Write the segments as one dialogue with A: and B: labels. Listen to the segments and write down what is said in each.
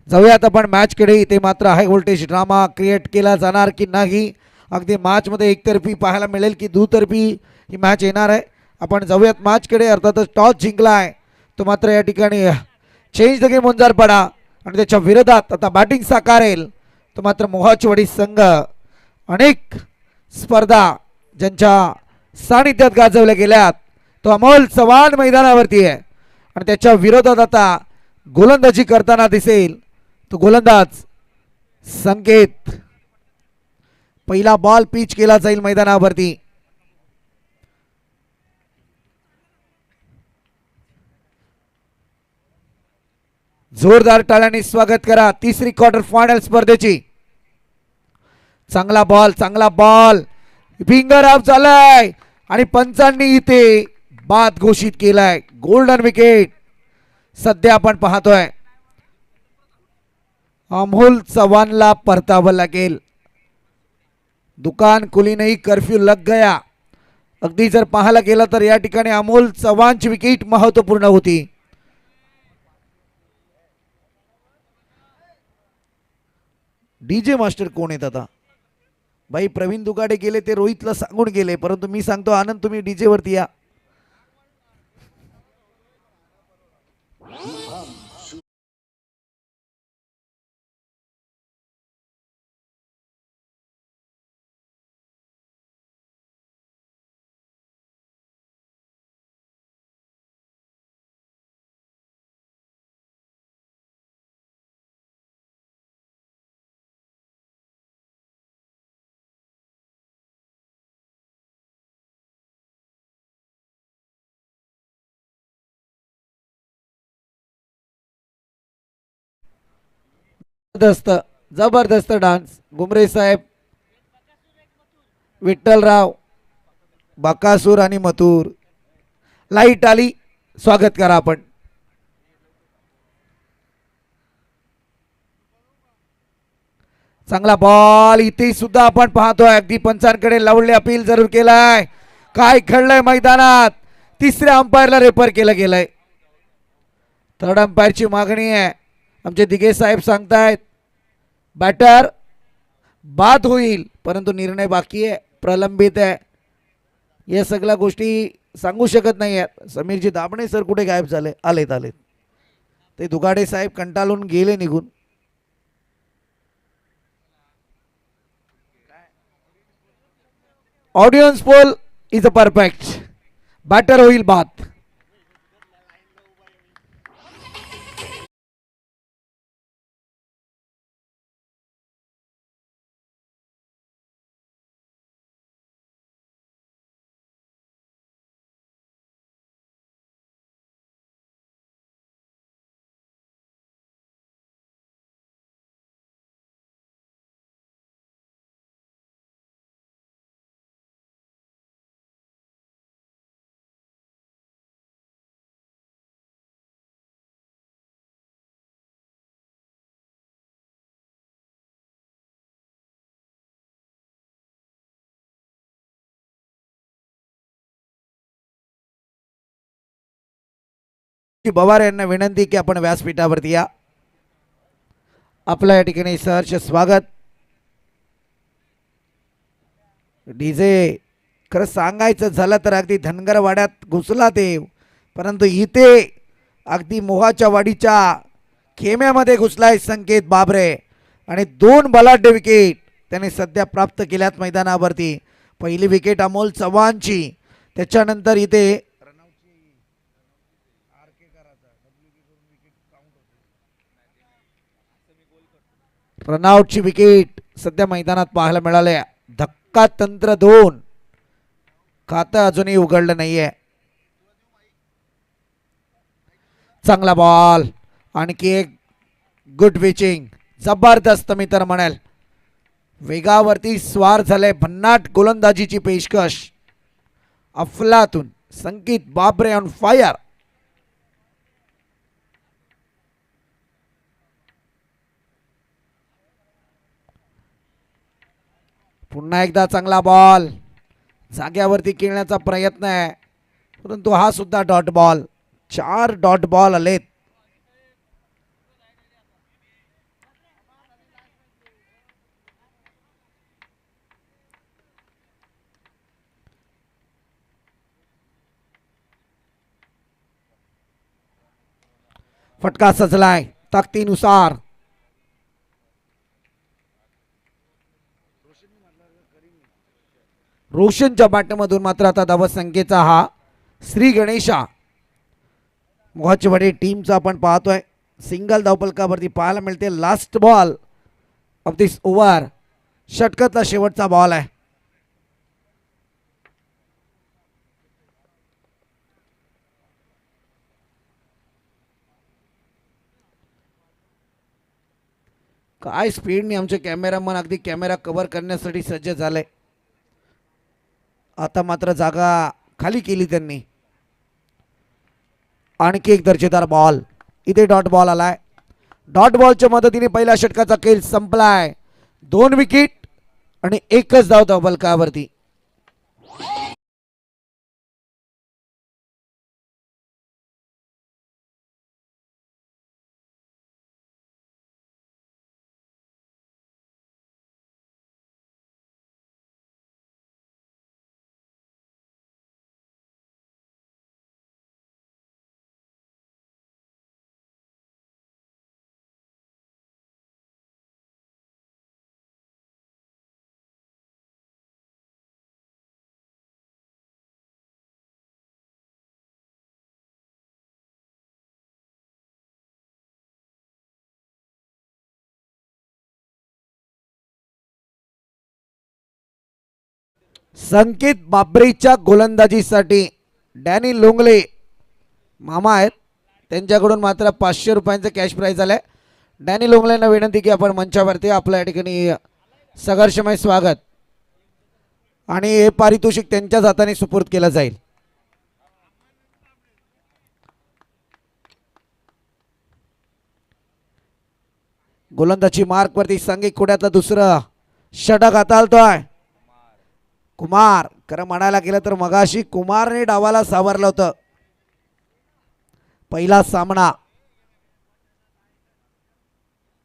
A: जाऊयात आपण मॅचकडे. इथे मात्र हाय व्होल्टेज ड्रामा क्रिएट केला जाणार की नाही. अगदी मॅचमध्ये एकतर्फी पाहायला मिळेल की दुतर्फी ही मॅच येणार आहे. आपण जाऊयात मॅचकडे. अर्थातच टॉस जिंकलाय तो मात्र या ठिकाणी चेंज द गेम वंजारपाडा आणि त्याच्या विरोधात आता बॅटिंग साकारेल तो मात्र मोहाचवाडी संघ. अनेक स्पर्धा ज्यांच्या सानिध्यात गाजवल्या गेल्यात तो अमोल चव्हाण मैदानावरती आहे आणि त्याच्या विरोधात आता गोलंदाजी करताना दिसेल तो गोलंदाज संकेत. पहिला बॉल पिच केला जाईल मैदानावरती. जोरदार टाळ्यांनी स्वागत करा तिसरी क्वार्टर फायनल स्पर्धेची. चांगला बॉल फिंगर ऑफ झालाय आणि पंचांनी इथे बाद घोषित केलाय. गोल्डन विकेट सध्या आपण पाहतोय. अमोल चव्हाणला परतावं लागेल. दुकान खुली नहीं कर्फ्यू लग गया. अगदी जर पाहायला गेलं तर या ठिकाणी अमोल चव्हाणची विकेट महत्वपूर्ण होती. डीजे मास्टर कोण आहेत आता? भाई प्रवीण दुगाडे गेले ते रोहितला सांगून गेले, परंतु मी सांगतो आनंद तुम्ही डीजे वरती या. जबरदस्त डान्स गुमरे साहेब, विठ्ठलराव, बकासूर आणि मथुर. लाईट आली, स्वागत करा आपण. चांगला बॉल इथे सुद्धा आपण पाहतोय. अगदी पंचांकडे लावले अपील जरूर केलाय. काय घडलंय मैदानात? तिसऱ्या अंपायरला रेफर केलं गेलंय. थर्ड अंपायरची मागणी आहे. आमचे दिघे साहेब सांगतायत बॅटर बाद होईल, परंतु निर्णय बाकी आहे, प्रलंबित आहे. या सगळ्या गोष्टी सांगू शकत नाही आहेत. समीरजी दाबणे सर कुठे गायब झाले? आलेत ते दुगाडे साहेब कंटाळून गेले निघून. Audience poll is a perfect. Batter होईल बाद. पवार यांना विनंती की आपण व्यासपीठावरती या. आपल्या या ठिकाणी सहर्ष स्वागत. डीजे खरं सांगायचं झालं तर अगदी धनगरवाड्यात घुसला ते, परंतु इथे अगदी मोहाच्या वाडीच्या खेम्यामध्ये घुसलाय संकेत बाबरे आणि 2 बलाढ्य विकेट त्याने सध्या प्राप्त केल्यात मैदानावरती. पहिली विकेट अमोल चव्हाणची, त्याच्यानंतर इथे रनआउटची विकेट सध्या मैदानात पाहायला मिळाले. धक्का तंत्र 2, खातं अजूनही उघडलं नाहीये. चांगला बॉल, आणखी एक गुड पिचिंग, जबरदस्त मी तर म्हणाल. वेगावरती स्वार झाले, भन्नाट गोलंदाजीची पेशकश. अफलातून संकेत बाबरे ऑन फायर. पुन्हा एकदा चांगला बॉल, जाग्यावरती खेळण्याचा प्रयत्न आहे, परंतु हा सुद्धा डॉट बॉल. 4 डॉट बॉल आलेत. फटका सजलाय ताकदीनुसार. रोशनच्या बॅटमधून मात्र आता धावसंख्येचा हा श्री गणेशा मोहाचवाडी टीमचा आपण पाहतोय. सिंगल धावफलकावरती पाहायला मिळते. Last ball of this over, षटकातला शेवटचा बॉल आहे. काय स्पीडने आमचे कॅमेरामन अगदी कॅमेरा कव्हर करण्यासाठी सज्ज झाले. आता मात्र जागा खाली केली त्यांनी. आणखी एक दर्जेदार बॉल. इथे डॉट बॉल आलाय. डॉट बॉलच्या मदतीने पहिल्या षटकाचा खेळ संपलाय. 2 विकेट आणि 1च धाव धावफलकावरती. संकेत बाबरेच्या गोलंदाजीसाठी डॅनी लोंगले मामा आहेत, त्यांच्याकडून मात्र 500 रुपयांचं कॅश प्राईज आलंय. डॅनी लोंगलेंना विनंती की आपण मंचावरती आपल्या ठिकाणी संघर्षमय स्वागत आणि हे पारितोषिक त्यांच्याच हाताने सुपूर्द केलं जाईल. गोलंदाजी मार्क वरती संघिक कुड्यातलं दुसरं षटक हाताळतोय कुमार. खरं म्हणायला गेलं तर मगाशी कुमारने डावाला सावरलं होतं. पहिला सामना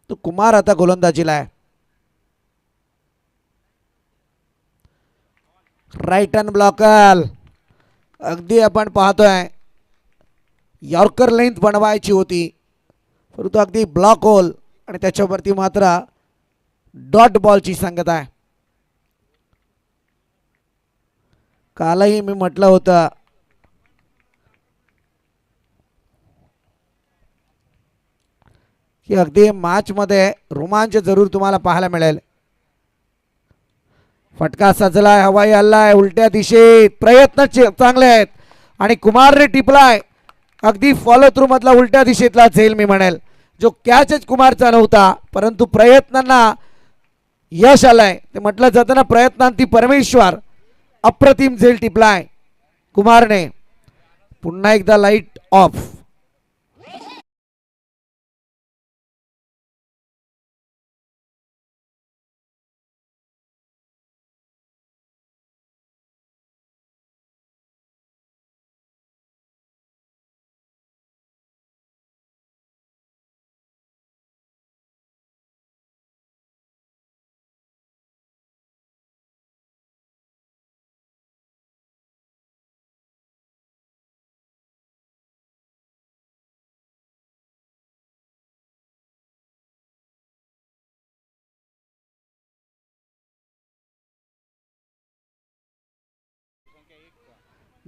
A: तो कुमार आता गोलंदाजीला आहे. राईट हँड ब्लॉकर अगदी आपण पाहतोय यॉर्कर लेंथ बनवायची होती परंतु अगदी ब्लॉक होल आणि त्याच्यावरती मात्र डॉट बॉलची संगत आहे. कालही मी म्हटलं होतं की अगदी मॅच मध्ये रोमांच जरूर तुम्हाला पाहायला मिळेल. फटका सजलाय, हवाई हल्लाय उलट्या दिशेत, प्रयत्न चांगले आहेत आणि कुमारने टिपलाय अगदी फॉलो थ्रू मधला उलट्या दिशेतला झेल मी म्हणेल. जो कॅचच कुमारचा नव्हता परंतु प्रयत्नांना यश आलंय. ते म्हटलं जातं ना प्रयत्नांती परमेश्वर. अप्रतिम झेल टिपलाय कुमारने. पुन्हा एकदा लाईट ऑफ.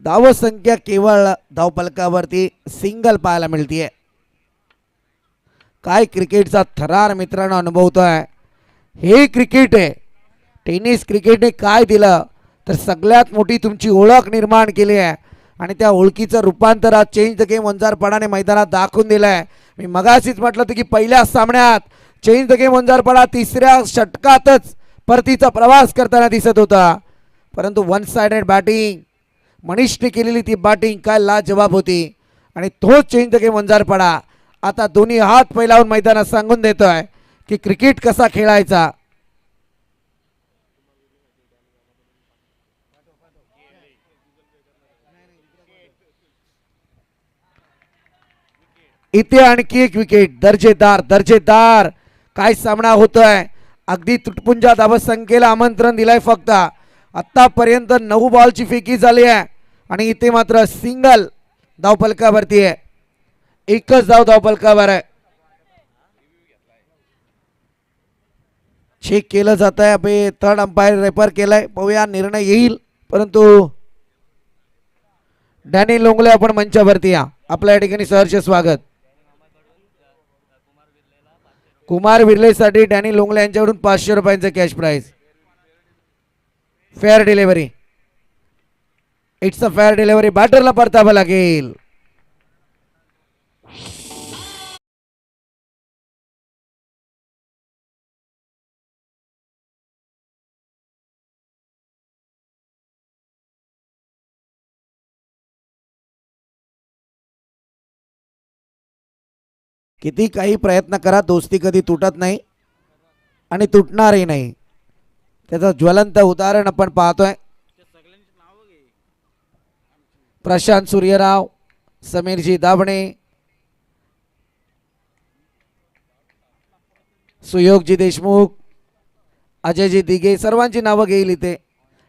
A: धाव संख्या केवळ धावफलकावरती सिंगल पाहायला मिळतीये. काय क्रिकेटचा थरार मित्रांनो अनुभवतोय. हे क्रिकेट आहे. टेनिस क्रिकेटने काय दिलं तर सगळ्यात मोठी तुमची ओळख निर्माण केली आहे आणि त्या ओळखीचं रूपांतर आज चेंज द गेम वंजारपडाने मैदानात दाखवून दिलं आहे. मी मगाशीच म्हटलं होतं की पहिल्या सामन्यात चेंज द गेम वंजारपडा तिसऱ्या षटकातच परतीचा प्रवास करताना दिसत होता परंतु वन साइडेड बॅटिंग मनीषने केलेली ती बॅटिंग काय लाजवाब होती आणि तोच चेंज द गेम वंजारपडा आता दोन्ही हात पैलावून मैदानात सांगून देतोय की क्रिकेट कसा खेळायचा. इथे आणखी एक विकेट. दर्जेदार दर्जेदार काय सामना होतोय. अगदी तुटपुंजा धावसंख्येला आमंत्रण दिलंय. फक्त आतापर्यंत 9 बॉलची फेकी झाली आहे आणि इथे मात्र सिंगल धावफलकावरती आहे. एकच धाव फलकावर आहे. चेक केलं जात आहे. अभि थर्ड अंपायर रेफर केलाय. पाहूया निर्णय येईल. परंतु डॅनी लोंगले आपण मंचावरती या. आपल्या या ठिकाणी सहर्ष स्वागत. कुमार विर्लेसाठी डॅनी लोंगले यांच्याकडून 500 रुपयांचं cash prize. Fair delivery. It's a fair delivery. बॅटरला परतावं लागेल. किती काही प्रयत्न करा, दोस्ती कधी तुटत नाही आणि तुटणारही नाही. त्याचं ज्वलंत उदाहरण आपण पाहतोय. प्रशांत सूर्यराव, समीरजी दाभणे, सुयोगजी देशमुख, अजयजी दिघे सर्वांची नावं घेईल इथे.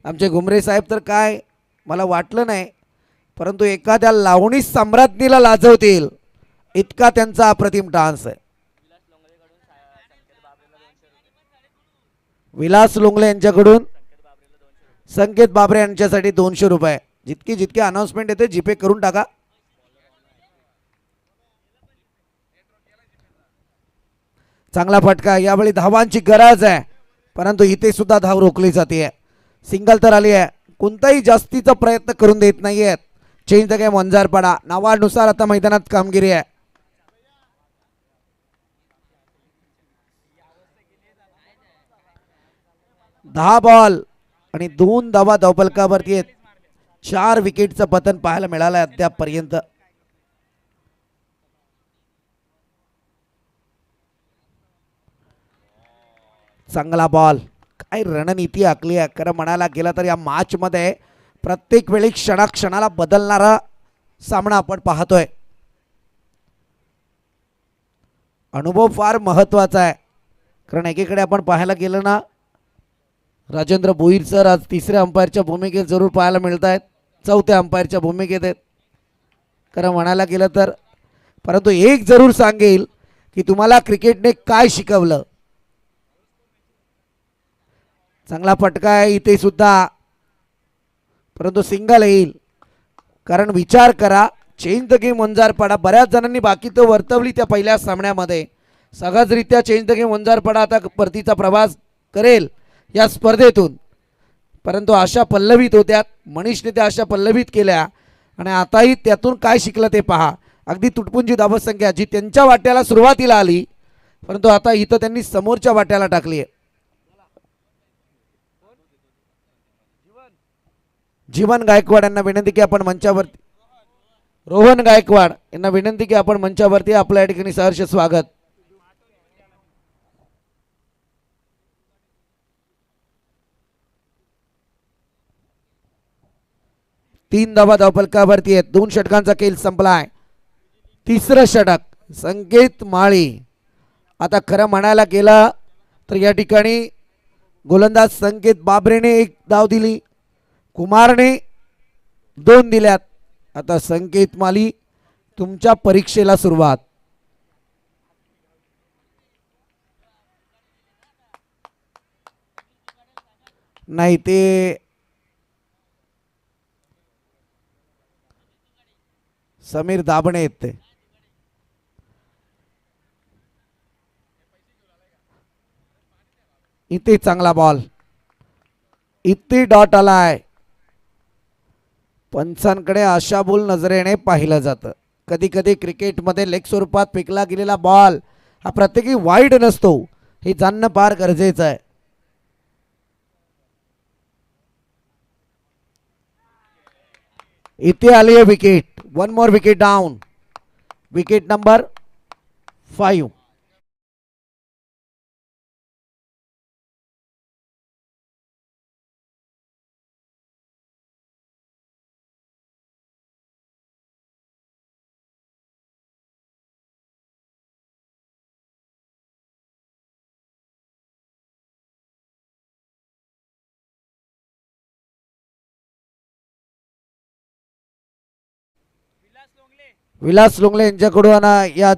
A: आमचे घुमरे साहेब तर काय मला वाटलं नाही, परंतु एखाद्या लावणी सम्राज्ञीला लाजवतील इतका त्यांचा अप्रतिम डान्स आहे. विलास लोंगले यांच्याकडून संकेत बाबरे यांच्यासाठी 200 रुपये. जितकी अनाउन्समेंट येते जीपे करून टाका. चांगला फटका. यावेळी धावांची गरज आहे, परंतु इथे सुद्धा धाव रोखली जाते. सिंगल तर आली आहे. कोणताही जास्तीचा प्रयत्न करून देत नाहीयेत. चेंज द गेम वंजारपाडा नावानुसार आता मैदानात कामगिरी आहे. दहा बॉल आणि 2 धावा धावफलकावरती आहेत. 4 विकेटचं पतन पाहायला मिळालंय अद्यापपर्यंत. चांगला बॉल. काय रणनीती आखली आहे. खरं म्हणायला गेलं तर या मॅच मध्ये प्रत्येक वेळी क्षणाक्षणाला बदलणारा सामना आपण पाहतोय. अनुभव फार महत्वाचा आहे. कारण एकीकडे आपण पाहायला गेलं ना, राजेंद्र भोईर सर आज तिसऱ्या अंपायरच्या भूमिकेत जरूर पाहायला मिळत आहेत. चौथ्या अंपायरच्या भूमिकेत आहेत खरं म्हणायला गेलं तर. परंतु एक जरूर सांगेल की तुम्हाला क्रिकेटने काय शिकवलं. चांगला फटका आहे इथे सुद्धा, परंतु सिंगल येईल. कारण विचार करा, चेंज द गेम वंजारपाडा बऱ्याच जणांनी बाकी तो वर्तवली त्या पहिल्या सामन्यामध्ये. सहजरित्या चेंज द गेम वंजारपाडा आता परतीचा प्रवास करेल या स्पर्धेतून, परंतु आशा पल्लवीत होत्या. मनीषने त्या आशा पल्लवीत केल्या आणि आताही त्यातून काय शिकलं ते पहा. अगदी तुटपुंजी धावसंख्या जी त्यांच्या वाट्याला सुरुवातीला आली, परंतु आता इथं त्यांनी समोरच्या वाट्याला टाकली आहे. जीवन गायकवाड यांना विनंती की आपण मंचावरती, रोहन गायकवाड यांना विनंती की आपण मंचावरती. आपल्या या ठिकाणी सहर्ष स्वागत. तीन धावा धावफलकावरती आहेत. 2 षटकांचा खेळ संपलाय. तिसरं षटक संकेत माळी. आता खरं म्हणायला गेलं तर या ठिकाणी गोलंदाज संकेत बाबरेने 1 धाव दिली, कुमारने 2 दिल्यात. आता संकेत माळी तुमच्या परीक्षेला सुरुवात. नाही ते समीर दाभणे आहेत ते. इथे चांगला बॉल, इथे डॉट आलाय. पंचांकडे आशाभूल नजरेने पाहिलं जातं. कधी कधी क्रिकेटमध्ये लेग स्वरूपात फेकला गेलेला बॉल हा प्रत्येकी वाईड नसतो, हे जाणणं फार गरजेचं आहे. इथे आली आहे wicket. 1 more wicket down. Wicket number 5. Vilas Lungle यांच्याकडून या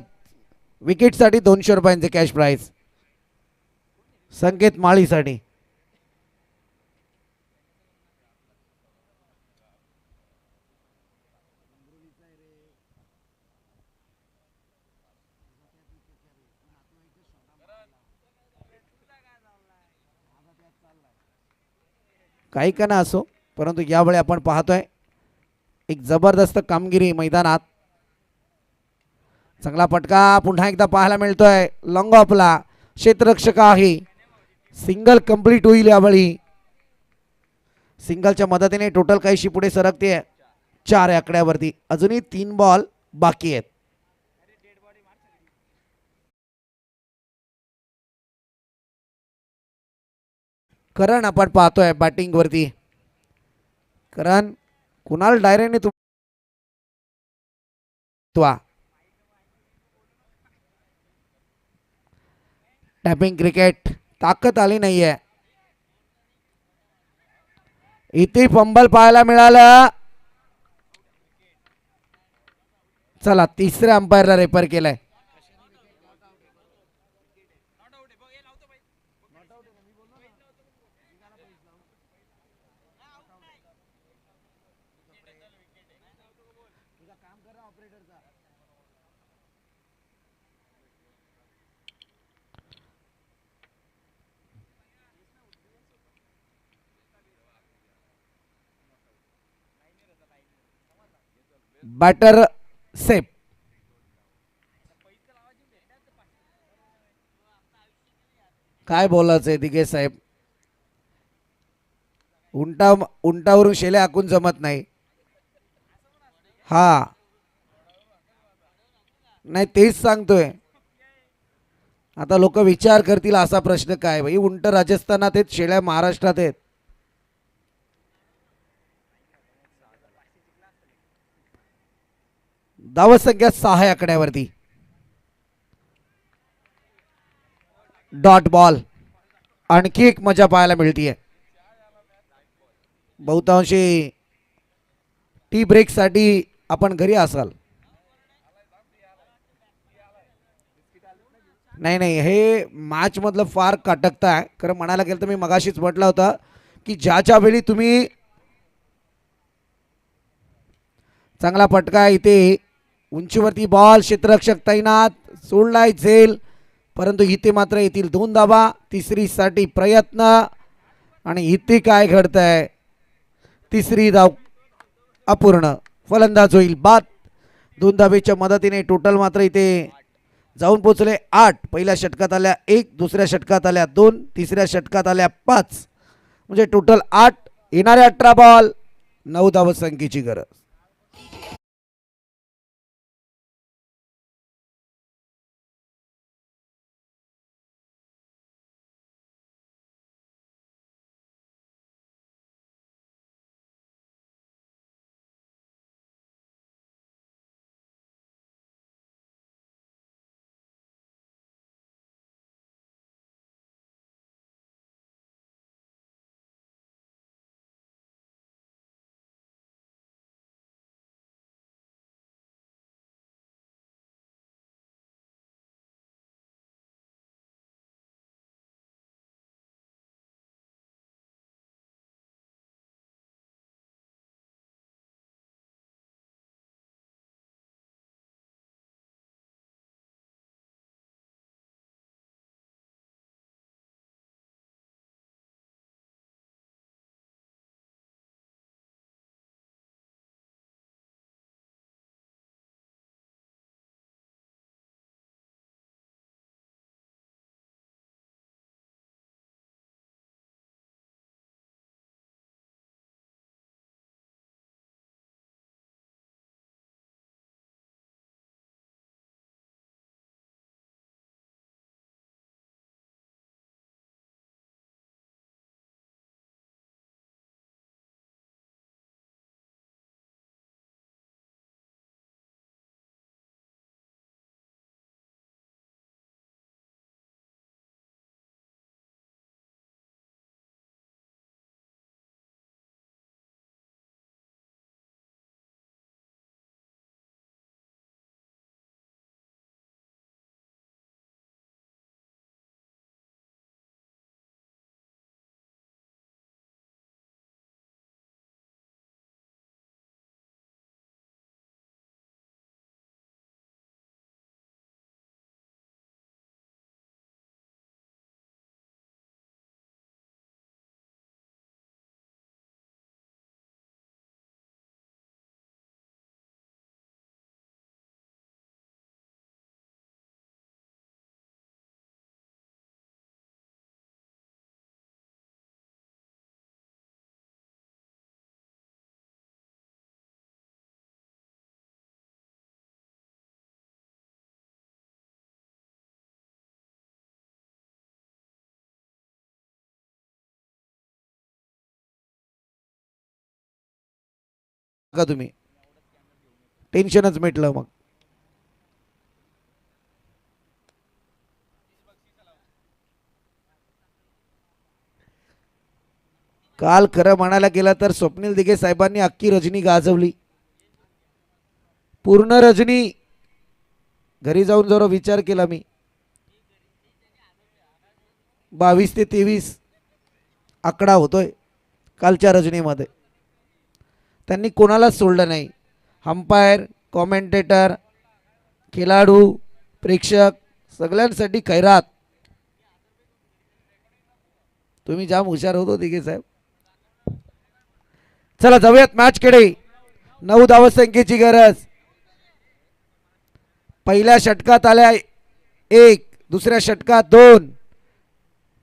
A: विकेटसाठी 200 रुपयांचे कॅश प्राइज. संकेत माळीसाठी. काही का ना असो, परंतु यावेळी आपण पाहतोय एक जबरदस्त कामगिरी मैदानात. चांगला फटका पुन्हा एकदा पाहायला मिळतोय. लॉंग ऑफला क्षेत्ररक्षक आहे. सिंगल कंप्लीट होईल यावेळी. सिंगलच्या मदतीने टोटल काहीशी पुढे सरकते 4 आकड्यावरती. अजूनही 3 बॉल बाकी आहेत. करण आपण पाहतोय बॅटिंग वरती. करण कुणाल डायरेने टॅपिंग क्रिकेट ताकद आली नाहीये. इथे फंबल पाहायला मिळालं. चला तिसऱ्या अंपायरला रेफर केलंय. Batter safe. काय बोलायचंय दिघे साहेब. उंटावरून शेले हाकून जमत नाही. हा नाही तेच सांगतोय. आता लोक विचार करतील असा प्रश्न काय भाई. उंट राजस्थानात आहेत, शेळ्या महाराष्ट्रात आहेत. धावसंख्या 6 आकड्यावरती. Dot ball. आणखी एक मजा पाहायला मिळतीये. बहुतांशी टी ब्रेक साठी आपण घरी असाल. नाही नाही हे मॅच मधलं फार काटकता आहे. खरं म्हणायला गेलं तर मी मगाशीच म्हटलं होतं की ज्याच्या वेळी तुम्ही चांगला फटका इथे उंचीवरती बॉल क्षेत्ररक्षक तैनात सोडलाय झेल, परंतु इथे मात्र येतील 2 धावा. तिसरी साठी प्रयत्न आणि इथे काय घडतंय. तिसरी धाव अपूर्ण. फलंदाज होईल बाद. 2 धावेच्या मदतीने टोटल मात्र इथे जाऊन पोहोचले 8. पहिल्या षटकात आल्या 1, दुसऱ्या षटकात आल्या 2, तिसऱ्या षटकात आल्या 5. म्हणजे टोटल 8. येणाऱ्या 18 बॉल 9 धावसंख्येची गरज. नका तुम्ही, टेन्शनच मिटलं मग. काल खरं म्हणायला गेलं तर स्वप्नील दिघे साहेबांनी अख्खी रजनी गाजवली, पूर्ण रजनी. घरी जाऊन जरा विचार केला मी, 22 ते 23 आकडा होतोय कालच्या रजनीमध्ये. त्यांनी कोणालाच सोडलं नाही. अंपायर, कॉमेंटेटर, खेळाडू, प्रेक्षक सगळ्यांसाठी खैरात. तुम्ही जाम हुशार होतो दिघे साहेब. चला जाऊयात मॅचकडे. 9 धावसंख्येची गरज. पहिल्या षटकात आल्या 1, दुसऱ्या षटकात 2,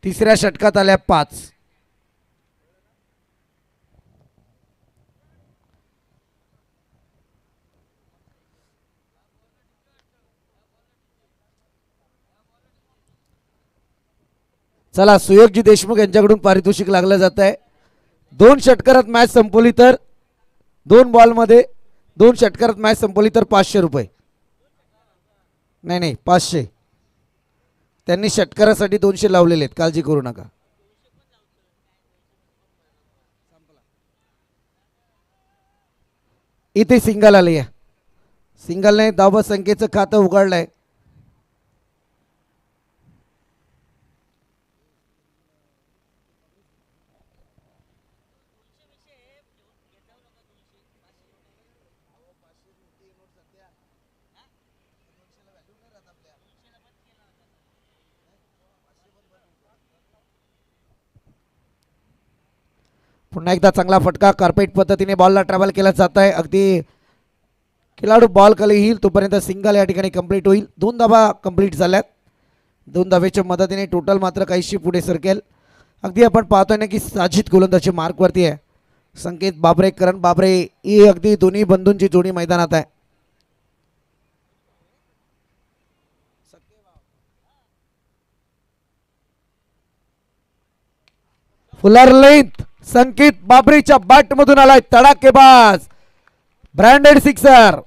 A: तिसऱ्या षटकात आल्या 5. चला सुयोगजी देशमुख यांच्याकडून पारितोषिक लागलं जात आहे. 2 षटकारात मॅच संपवली तर 2 बॉलमध्ये 2 षटकारात मॅच संपवली तर 500 रुपये. नाही 500. त्यांनी षटकारासाठी 200 लावलेले आहेत, काळजी करू नका. इथे सिंगल आले, सिंगलने धाव संख्येचं खातं उघडलंय. पुन्हा एकदा चांगला फटका, कार्पेट पद्धतीने बॉलला ट्रॅव्हल केला जात आहे. अगदी खेळाडू बॉल खाली येईल तोपर्यंत सिंगल या ठिकाणी कंप्लीट होईल. 2 धावा कंप्लीट झाल्यात. 2 धावेच्या मदतीने टोटल मात्र काहीशी पुढे सरकेल. अगदी आपण पाहतोय ना की साजिद गोलंदाजी मार्कवरती आहे. संकेत बाबरे, करण बाबरे ही अगदी दोन्ही बंधूंची जोडी मैदानात आहे. फुलर लेंथ संकेत बाबरेच्या बॅट मधून आलाय तडाकेबाज ब्रँडेड सिक्सर.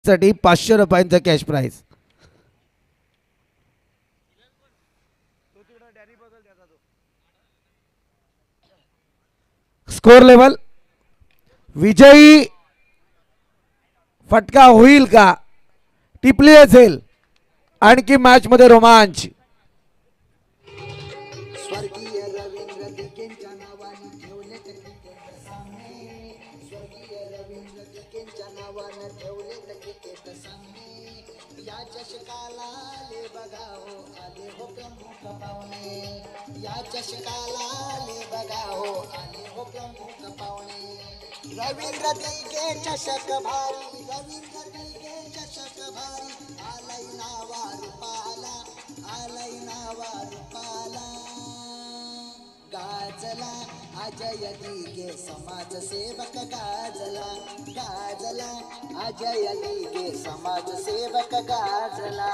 A: साठी 500 रुपयांचा कॅश प्राइज. स्कोर लेवल विजयी फटका होईल का, टिपली असेल आणखी मॅच मध्ये रोमांच.
B: रवींद्र दिघे चषक भारी, रवींद्र दिघे चषक भारी, आलय नावा रूपाला, आलय नावा रूपाला. गाजला अजय दिघे समाजसेवक, गाजला गाजला अजय दिघे समाजसेवक, गाजला.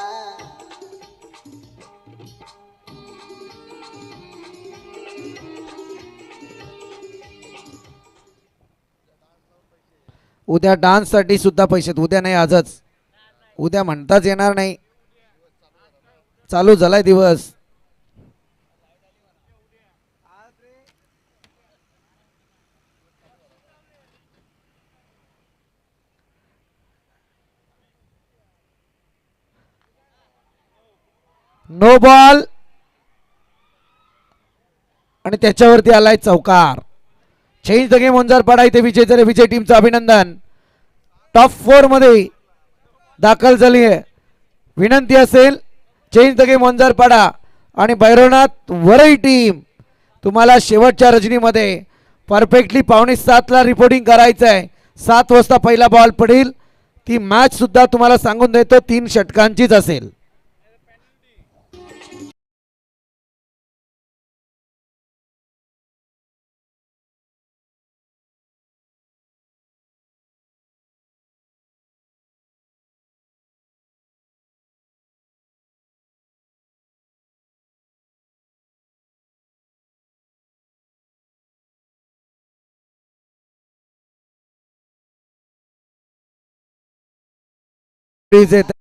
A: उद्या डान्स साठी सुद्धा पैसे. उद्या नाही आजच, उद्या म्हणताच येणार नाही. चालू झालाय दिवस. नो बॉल आणि त्याच्यावरती आलाय चौकार. चेंज द गेम ओंजार पाडा इथे विजय झाले. विजय टीमचं अभिनंदन. टॉप 4 मध्ये दाखल झाली आहे. विनंती असेल चेंज द गेम ओंजार पाडा आणि भैरवनाथ वरई टीम तुम्हाला शेवटच्या रजनीमध्ये परफेक्टली 6:45ला रिपोर्टिंग करायचं आहे. 7 वाजता पहिला बॉल पडेल. ती मॅच सुद्धा तुम्हाला सांगून देतो 3 षटकांचीच असेल. प्लीज येत